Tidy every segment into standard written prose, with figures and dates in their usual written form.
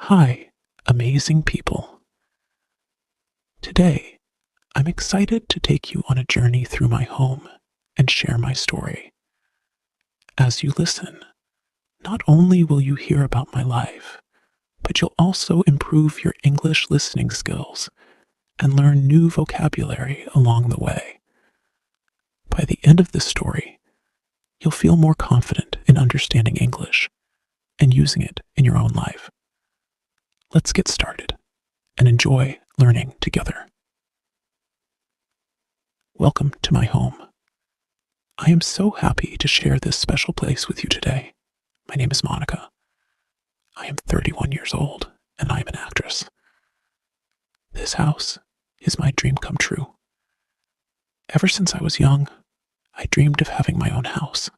Hi, amazing people. Today, I'm excited to take you on a journey through my home and share my story. As you listen, not only will you hear about my life, but you'll also improve your English listening skills and learn new vocabulary along the way. By the end of this story, you'll feel more confident in understanding English and using it in your own life. Let's get started and enjoy learning together. Welcome to my home. I am so happy to share this special place with you today. My name is Monica. I am 31 years old and I am an actress. This house is my dream come true. Ever since I was young, I dreamed of having my own house.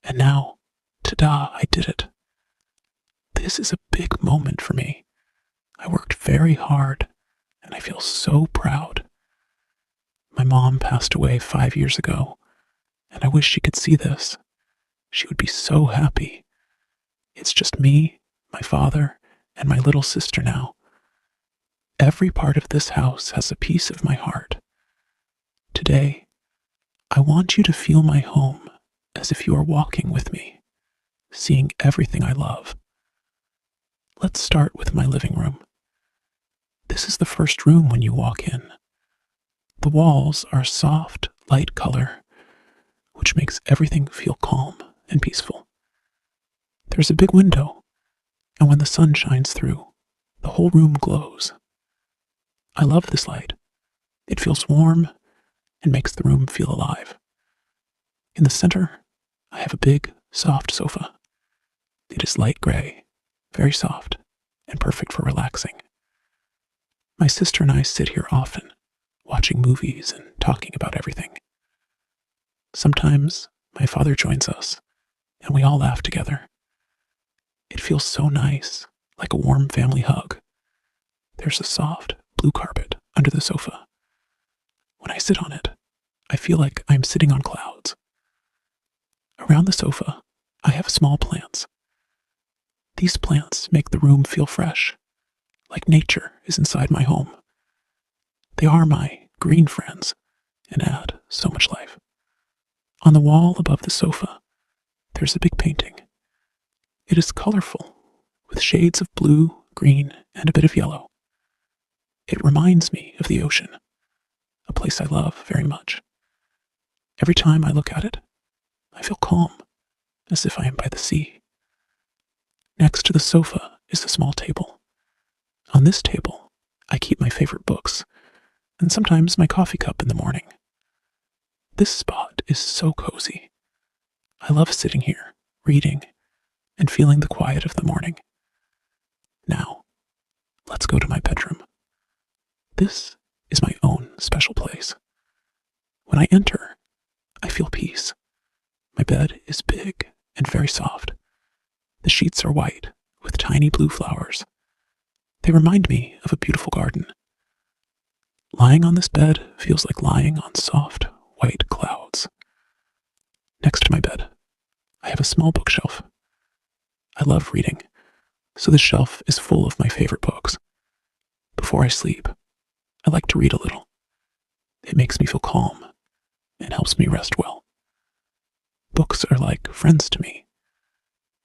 And now, ta-da, I did it. This is a big moment for me. I worked very hard and I feel so proud. My mom passed away 5 years ago, and I wish she could see this. She would be so happy. It's just me, my father, and my little sister now. Every part of this house has a piece of my heart. Today, I want you to feel my home as if you are walking with me, seeing everything I love. Let's start with my living room. This is the first room when you walk in. The walls are soft, light color, which makes everything feel calm and peaceful. There's a big window, and when the sun shines through, the whole room glows. I love this light. It feels warm and makes the room feel alive. In the center, I have a big, soft sofa. It is light gray, very soft, and perfect for relaxing. My sister and I sit here often, watching movies and talking about everything. Sometimes my father joins us, and we all laugh together. It feels so nice, like a warm family hug. There's a soft, blue carpet under the sofa. When I sit on it, I feel like I'm sitting on clouds. Around the sofa, I have small plants. These plants make the room feel fresh, like nature is inside my home. They are my green friends and add so much life. On the wall above the sofa, there's a big painting. It is colorful, with shades of blue, green, and a bit of yellow. It reminds me of the ocean, a place I love very much. Every time I look at it, I feel calm, as if I am by the sea. Next to the sofa is a small table. On this table, I keep my favorite books, and sometimes my coffee cup in the morning. This spot is so cozy. I love sitting here, reading, and feeling the quiet of the morning. Now, let's go to my bedroom. This is my own special place. When I enter, I feel peace. My bed is big and very soft. The sheets are white with tiny blue flowers. They remind me of a beautiful garden. Lying on this bed feels like lying on soft, white clouds. Next to my bed, I have a small bookshelf. I love reading, so this shelf is full of my favorite books. Before I sleep, I like to read a little. It makes me feel calm and helps me rest well. Books are like friends to me.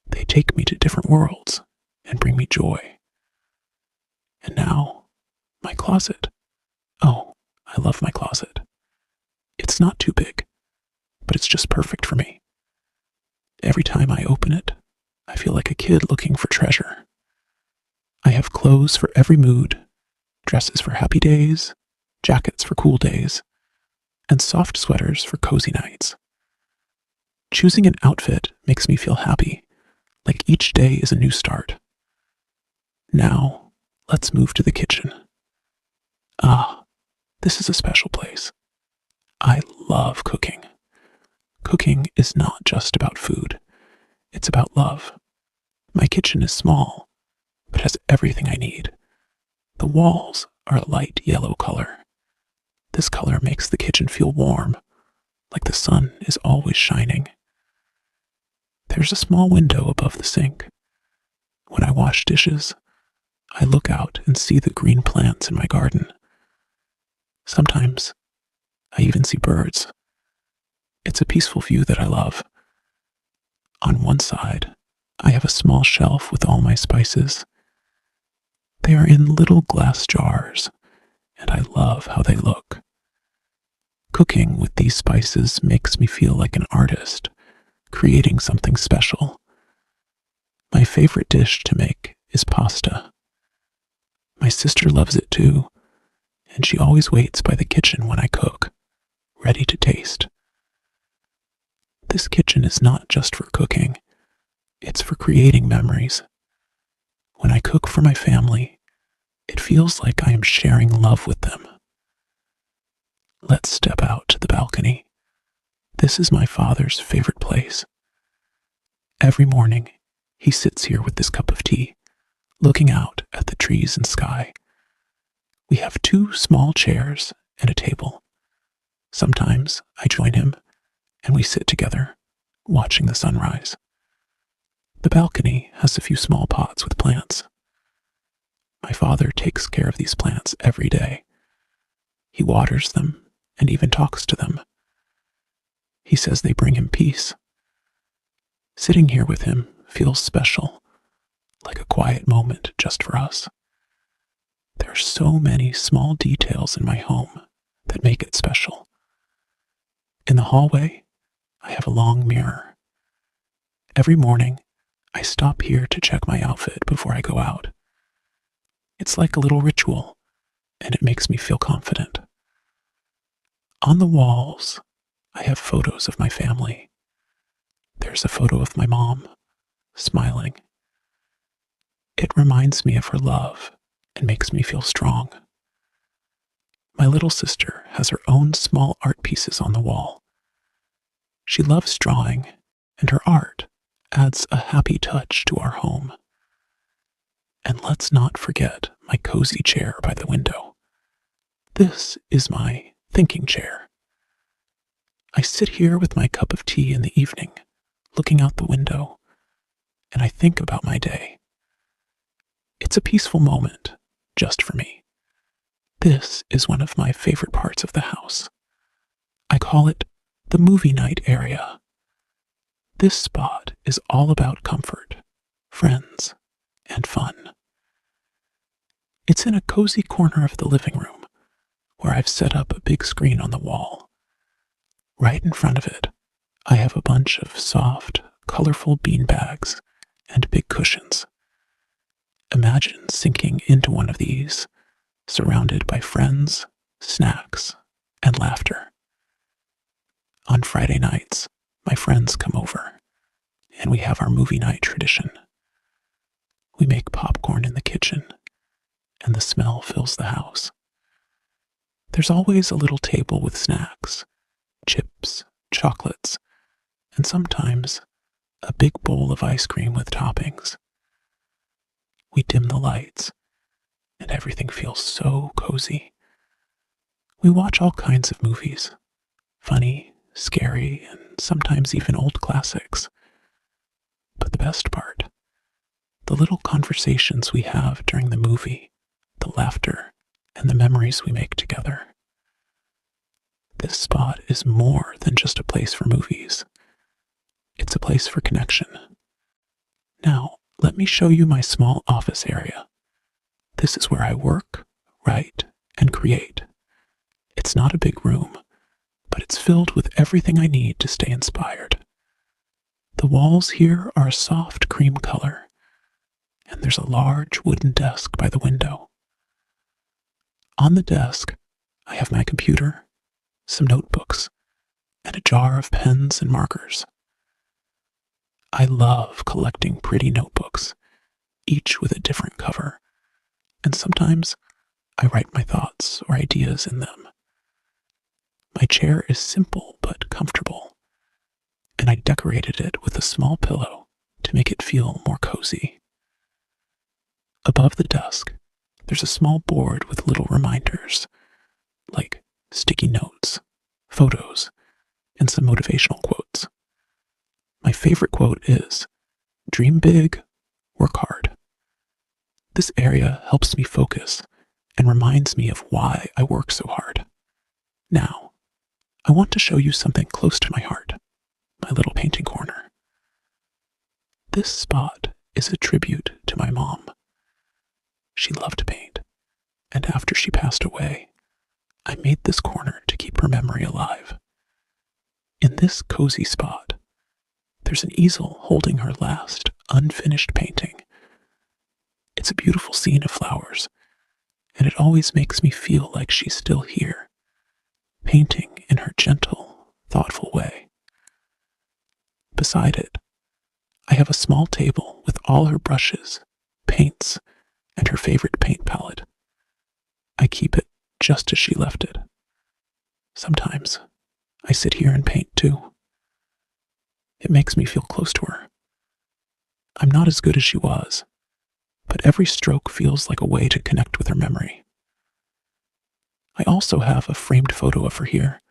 They take me to different worlds and bring me joy. And now, my closet. Oh, I love my closet. It's not too big, but it's just perfect for me. Every time I open it, I feel like a kid looking for treasure. I have clothes for every mood, dresses for happy days, jackets for cool days, and soft sweaters for cozy nights. Choosing an outfit makes me feel happy, like each day is a new start. Now, let's move to the kitchen. Ah, this is a special place. I love cooking. Cooking is not just about food. It's about love. My kitchen is small, but has everything I need. The walls are a light yellow color. This color makes the kitchen feel warm, like the sun is always shining. There's a small window above the sink. When I wash dishes, I look out and see the green plants in my garden. Sometimes I even see birds. It's a peaceful view that I love. On one side, I have a small shelf with all my spices. They are in little glass jars, and I love how they look. Cooking with these spices makes me feel like an artist, creating something special. My favorite dish to make is pasta. My sister loves it too, and she always waits by the kitchen when I cook, ready to taste. This kitchen is not just for cooking, it's for creating memories. When I cook for my family, it feels like I am sharing love with them. Let's step out to the balcony. This is my father's favorite place. Every morning, he sits here with this cup of tea, looking out at the trees and sky. We have 2 small chairs and a table. Sometimes I join him, and we sit together, watching the sunrise. The balcony has a few small pots with plants. My father takes care of these plants every day. He waters them and even talks to them. He says they bring him peace. Sitting here with him feels special, like a quiet moment just for us. There are so many small details in my home that make it special. In the hallway, I have a long mirror. Every morning, I stop here to check my outfit before I go out. It's like a little ritual, and it makes me feel confident. On the walls, I have photos of my family. There's a photo of my mom, smiling. It reminds me of her love and makes me feel strong. My little sister has her own small art pieces on the wall. She loves drawing, and her art adds a happy touch to our home. And let's not forget my cozy chair by the window. This is my thinking chair. I sit here with my cup of tea in the evening, looking out the window, and I think about my day. It's a peaceful moment, just for me. This is one of my favorite parts of the house. I call it the movie night area. This spot is all about comfort, friends, and fun. It's in a cozy corner of the living room, where I've set up a big screen on the wall. Right in front of it, I have a bunch of soft, colorful bean bags and big cushions. Imagine sinking into one of these, surrounded by friends, snacks, and laughter. On Friday nights, my friends come over, and we have our movie night tradition. We make popcorn in the kitchen, and the smell fills the house. There's always a little table with snacks, chips, chocolates, and sometimes a big bowl of ice cream with toppings. We dim the lights, and everything feels so cozy. We watch all kinds of movies, funny, scary, and sometimes even old classics. But the best part, the little conversations we have during the movie, the laughter, and the memories we make together. This spot is more than just a place for movies. It's a place for connection. Now, let me show you my small office area. This is where I work, write, and create. It's not a big room, but it's filled with everything I need to stay inspired. The walls here are a soft cream color, and there's a large wooden desk by the window. On the desk, I have my computer, some notebooks, and a jar of pens and markers. I love collecting pretty notebooks, each with a different cover, and sometimes I write my thoughts or ideas in them. My chair is simple but comfortable, and I decorated it with a small pillow to make it feel more cozy. Above the desk, there's a small board with little reminders, like sticky notes, photos, and some motivational quotes. My favorite quote is, "Dream big, work hard." This area helps me focus and reminds me of why I work so hard. Now, I want to show you something close to my heart, my little painting corner. This spot is a tribute to my mom. She loved to paint, and after she passed away, I made this corner to keep her memory alive. In this cozy spot, there's an easel holding her last unfinished painting. It's a beautiful scene of flowers, and it always makes me feel like she's still here, painting in her gentle, thoughtful way. Beside it, I have a small table with all her brushes, paints, and her favorite paint palette. I keep it just as she left it. Sometimes I sit here and paint too. It makes me feel close to her. I'm not as good as she was, but every stroke feels like a way to connect with her memory. I also have a framed photo of her here,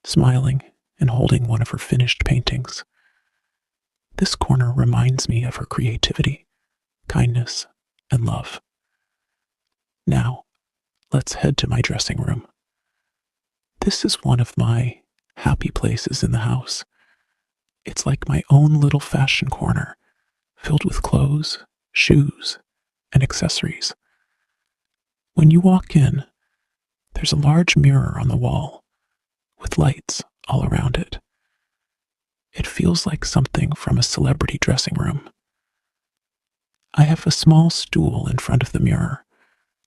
smiling and holding one of her finished paintings. This corner reminds me of her creativity, kindness, and love. Now, let's head to my dressing room. This is one of my happy places in the house. It's like my own little fashion corner, filled with clothes, shoes, and accessories. When you walk in, there's a large mirror on the wall, with lights all around it. It feels like something from a celebrity dressing room. I have a small stool in front of the mirror,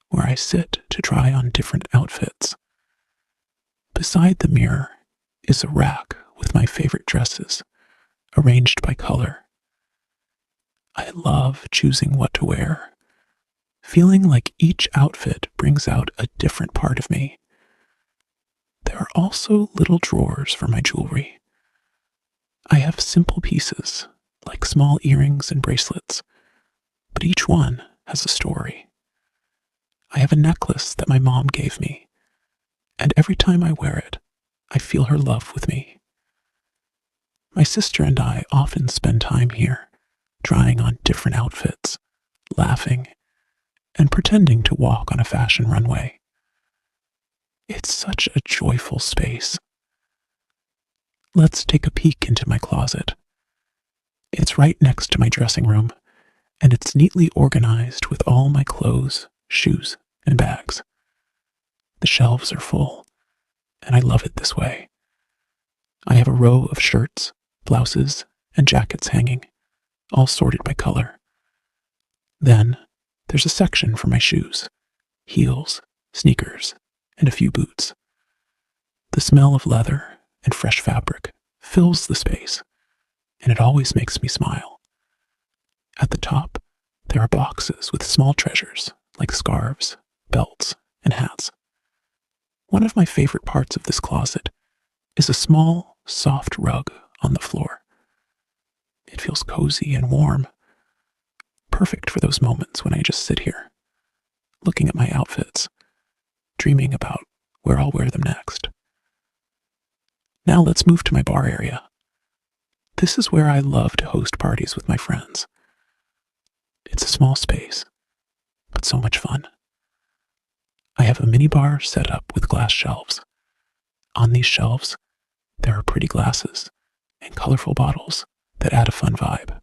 where I sit to try on different outfits. Beside the mirror is a rack with my favorite dresses, arranged by color. I love choosing what to wear, feeling like each outfit brings out a different part of me. There are also little drawers for my jewelry. I have simple pieces, like small earrings and bracelets, but each one has a story. I have a necklace that my mom gave me, and every time I wear it, I feel her love with me. My sister and I often spend time here, trying on different outfits, laughing, and pretending to walk on a fashion runway. It's such a joyful space. Let's take a peek into my closet. It's right next to my dressing room, and it's neatly organized with all my clothes, shoes, and bags. The shelves are full, and I love it this way. I have a row of shirts, blouses, and jackets hanging, all sorted by color. Then, there's a section for my shoes, heels, sneakers, and a few boots. The smell of leather and fresh fabric fills the space, and it always makes me smile. At the top, there are boxes with small treasures like scarves, belts, and hats. One of my favorite parts of this closet is a small, soft rug on the floor. It feels cozy and warm, perfect for those moments when I just sit here, looking at my outfits, dreaming about where I'll wear them next. Now let's move to my bar area. This is where I love to host parties with my friends. It's a small space, but so much fun. I have a mini bar set up with glass shelves. On these shelves, there are pretty glasses and colorful bottles that add a fun vibe.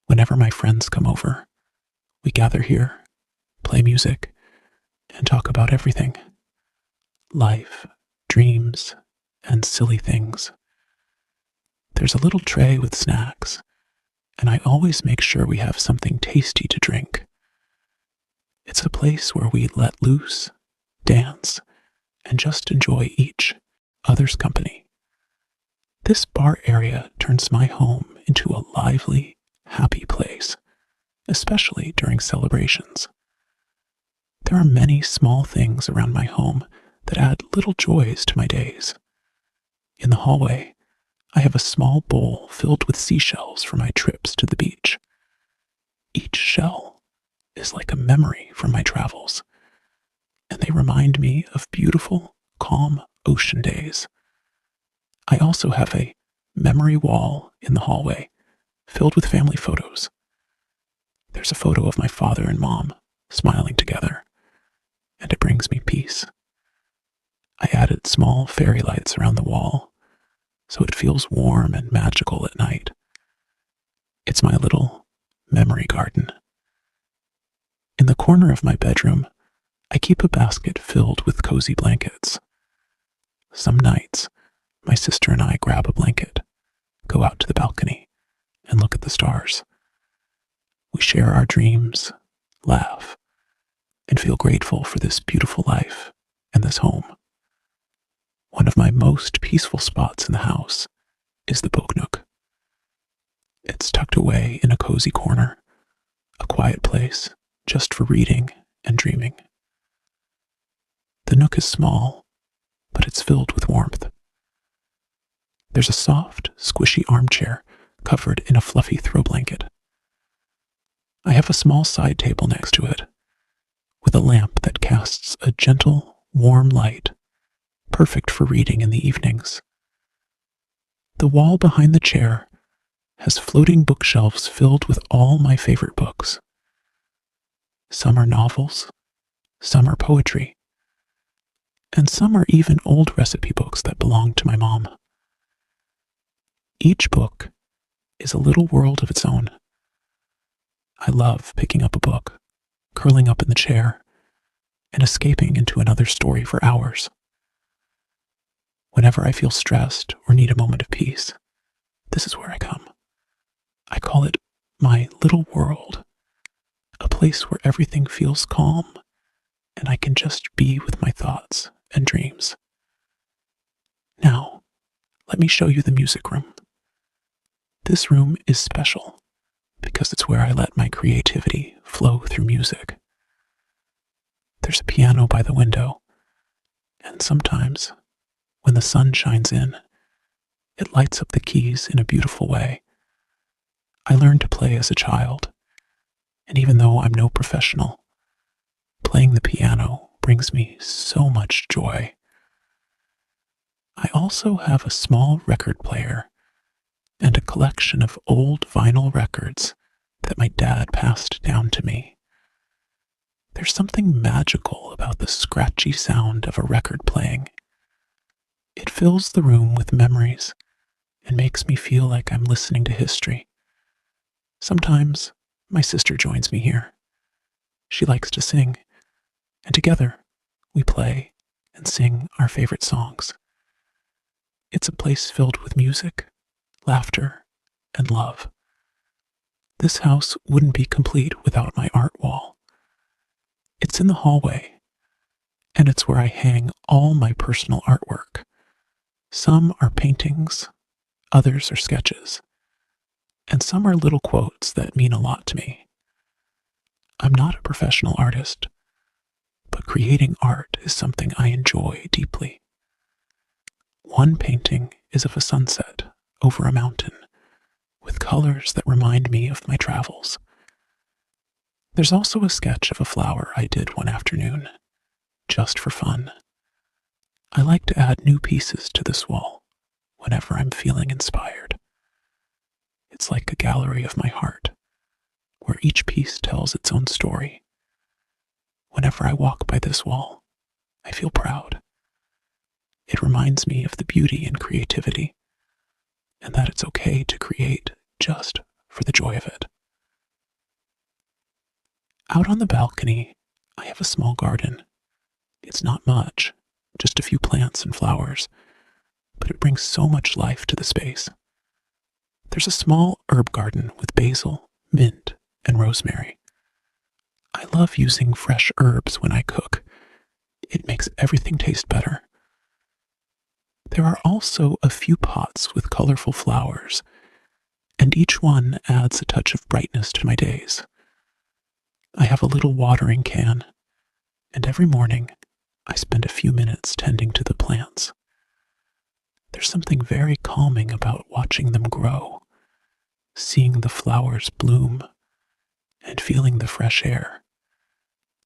Whenever my friends come over, we gather here, play music, and talk about everything. Life, dreams, and silly things. There's a little tray with snacks, and I always make sure we have something tasty to drink. It's a place where we let loose, dance, and just enjoy each other's company. This bar area turns my home into a lively, happy place, especially during celebrations. There are many small things around my home that add little joys to my days. In the hallway, I have a small bowl filled with seashells from my trips to the beach. Each shell is like a memory from my travels, and they remind me of beautiful, calm ocean days. I also have a memory wall in the hallway filled with family photos. There's a photo of my father and mom smiling together, and it brings me peace. I added small fairy lights around the wall, so it feels warm and magical at night. It's my little memory garden. In the corner of my bedroom, I keep a basket filled with cozy blankets. Some nights, my sister and I grab a blanket, go out to the balcony, and look at the stars. We share our dreams, laugh, and feel grateful for this beautiful life and this home. One of my most peaceful spots in the house is the book nook. It's tucked away in a cozy corner, a quiet place just for reading and dreaming. The nook is small, but it's filled with warmth. There's a soft, squishy armchair covered in a fluffy throw blanket. I have a small side table next to it, with a lamp that casts a gentle, warm light, perfect for reading in the evenings. The wall behind the chair has floating bookshelves filled with all my favorite books. Some are novels, some are poetry, and some are even old recipe books that belonged to my mom. Each book is a little world of its own. I love picking up a book, curling up in the chair, and escaping into another story for hours. Whenever I feel stressed or need a moment of peace, this is where I come. I call it my little world, a place where everything feels calm and I can just be with my thoughts and dreams. Now, let me show you the music room. This room is special because it's where I let my creativity flow through music. There's a piano by the window, and sometimes, when the sun shines in, it lights up the keys in a beautiful way. I learned to play as a child, and even though I'm no professional, playing the piano brings me so much joy. I also have a small record player and a collection of old vinyl records that my dad passed down to me. There's something magical about the scratchy sound of a record playing. It fills the room with memories and makes me feel like I'm listening to history. Sometimes my sister joins me here. She likes to sing, and together we play and sing our favorite songs. It's a place filled with music, laughter, and love. This house wouldn't be complete without my art wall. It's in the hallway, and it's where I hang all my personal artwork. Some are paintings, others are sketches, and some are little quotes that mean a lot to me. I'm not a professional artist, but creating art is something I enjoy deeply. One painting is of a sunset over a mountain, with colors that remind me of my travels. There's also a sketch of a flower I did one afternoon, just for fun. I like to add new pieces to this wall whenever I'm feeling inspired. It's like a gallery of my heart, where each piece tells its own story. Whenever I walk by this wall, I feel proud. It reminds me of the beauty and creativity, and that it's okay to create just for the joy of it. Out on the balcony, I have a small garden. It's not much, just a few plants and flowers, but it brings so much life to the space. There's a small herb garden with basil, mint, and rosemary. I love using fresh herbs when I cook. It makes everything taste better. There are also a few pots with colorful flowers, and each one adds a touch of brightness to my days. I have a little watering can, and every morning I spend a few minutes tending to the plants. There's something very calming about watching them grow, seeing the flowers bloom, and feeling the fresh air.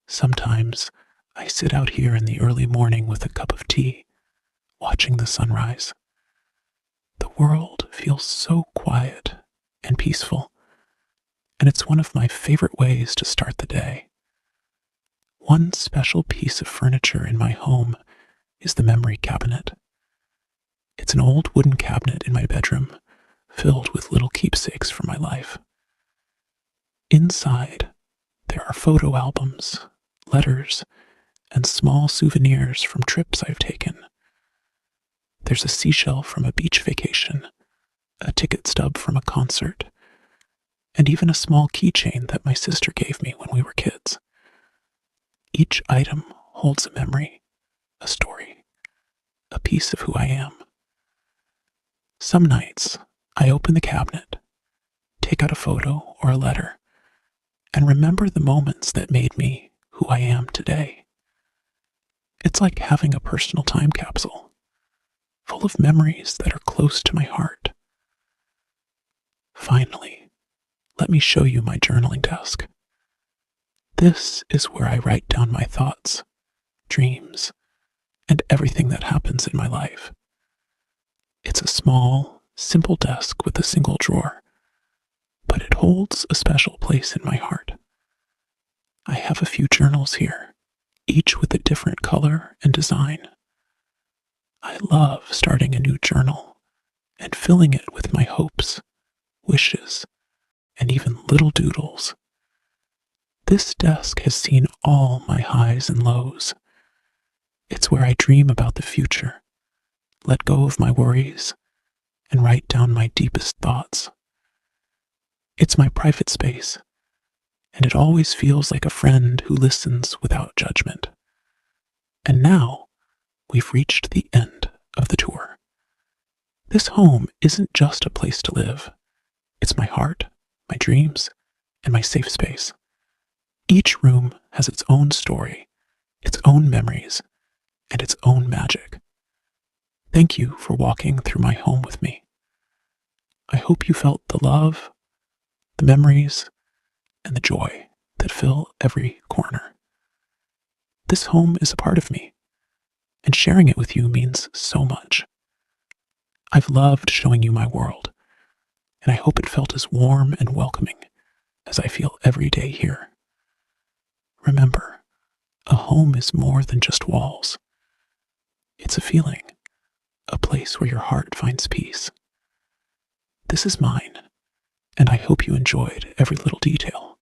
Sometimes I sit out here in the early morning with a cup of tea, watching the sunrise. The world feels so quiet and peaceful, and it's one of my favorite ways to start the day. One special piece of furniture in my home is the memory cabinet. It's an old wooden cabinet in my bedroom, filled with little keepsakes from my life. Inside, there are photo albums, letters, and small souvenirs from trips I've taken. There's a seashell from a beach vacation, a ticket stub from a concert, and even a small keychain that my sister gave me when we were kids. Each item holds a memory, a story, a piece of who I am. Some nights, I open the cabinet, take out a photo or a letter, and remember the moments that made me who I am today. It's like having a personal time capsule, full of memories that are close to my heart. Finally, let me show you my journaling desk. This is where I write down my thoughts, dreams, and everything that happens in my life. It's a small, simple desk with a single drawer, but it holds a special place in my heart. I have a few journals here, each with a different color and design. I love starting a new journal and filling it with my hopes, wishes, and even little doodles. This desk has seen all my highs and lows. It's where I dream about the future, let go of my worries, and write down my deepest thoughts. It's my private space, and it always feels like a friend who listens without judgment. And now, we've reached the end of the tour. This home isn't just a place to live. It's my heart, my dreams, and my safe space. Each room has its own story, its own memories, and its own magic. Thank you for walking through my home with me. I hope you felt the love, the memories, and the joy that fill every corner. This home is a part of me, and sharing it with you means so much. I've loved showing you my world, and I hope it felt as warm and welcoming as I feel every day here. Remember, a home is more than just walls. It's a feeling, a place where your heart finds peace. This is mine, and I hope you enjoyed every little detail.